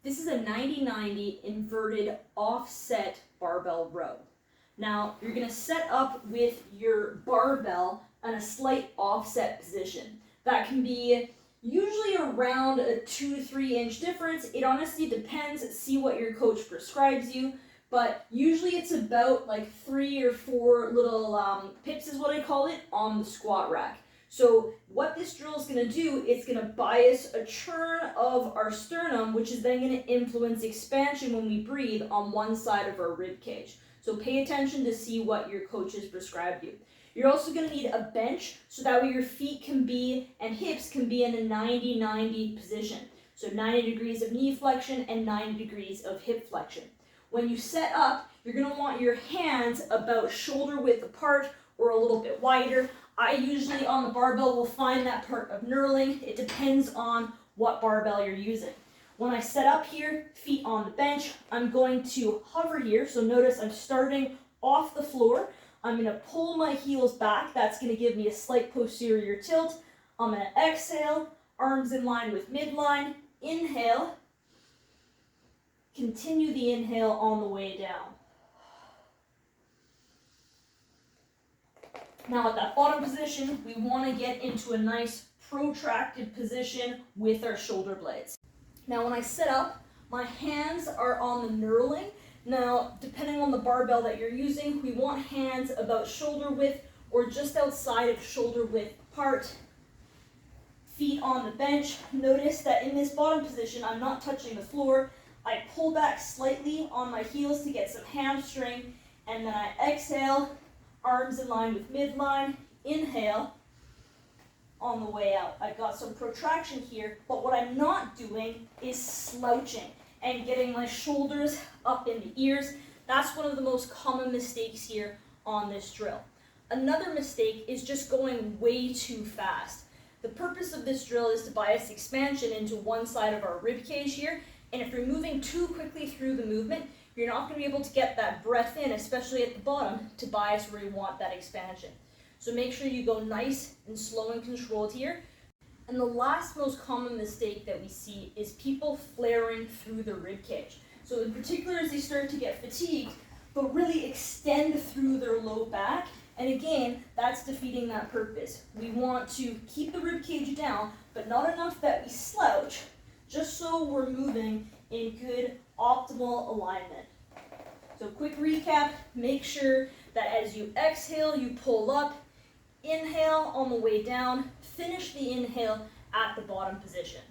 This is a 90-90 inverted offset barbell row. Now, you're going to set up with your barbell in a slight offset position. That can be usually around a 2 to 3 inch difference. It honestly depends. See what your coach prescribes you. But usually it's about like 3 or 4 little pips is what I call it on the squat rack. So what this drill is going to do, it's going to bias a churn of our sternum, which is then going to influence expansion when we breathe on one side of our rib cage. So pay attention to see what your coach has prescribed you. You're also going to need a bench, so that way your feet can be, and hips can be in a 90-90 position. So 90 degrees of knee flexion and 90 degrees of hip flexion. When you set up, you're going to want your hands about shoulder width apart or a little bit wider. I usually on the barbell will find that part of knurling. It depends on what barbell you're using. When I set up here, feet on the bench, I'm going to hover here. So notice I'm starting off the floor. I'm going to pull my heels back. That's going to give me a slight posterior tilt. I'm going to exhale, arms in line with midline. Inhale. Continue the inhale on the way down. Now at that bottom position, we want to get into a nice protracted position with our shoulder blades. Now when I set up, my hands are on the knurling. Now, depending on the barbell that you're using, we want hands about shoulder width or just outside of shoulder width apart. Feet on the bench. Notice that in this bottom position, I'm not touching the floor. I pull back slightly on my heels to get some hamstring, and then I exhale, arms in line with midline. Inhale on the way out. I've got some protraction here, but what I'm not doing is slouching and getting my shoulders up in the ears. That's one of the most common mistakes here on this drill. Another mistake is just going way too fast. The purpose of this drill is to bias expansion into one side of our rib cage here, and if you're moving too quickly through the movement, you're not going to be able to get that breath in, especially at the bottom, to bias where you want that expansion. So make sure you go nice and slow and controlled here. And the last most common mistake that we see is people flaring through the rib cage. So in particular, as they start to get fatigued, they'll really extend through their low back. And again, that's defeating that purpose. We want to keep the rib cage down, but not enough that we slouch, just so we're moving in good optimal alignment. So quick recap, make sure that as you exhale, you pull up, inhale on the way down, finish the inhale at the bottom position.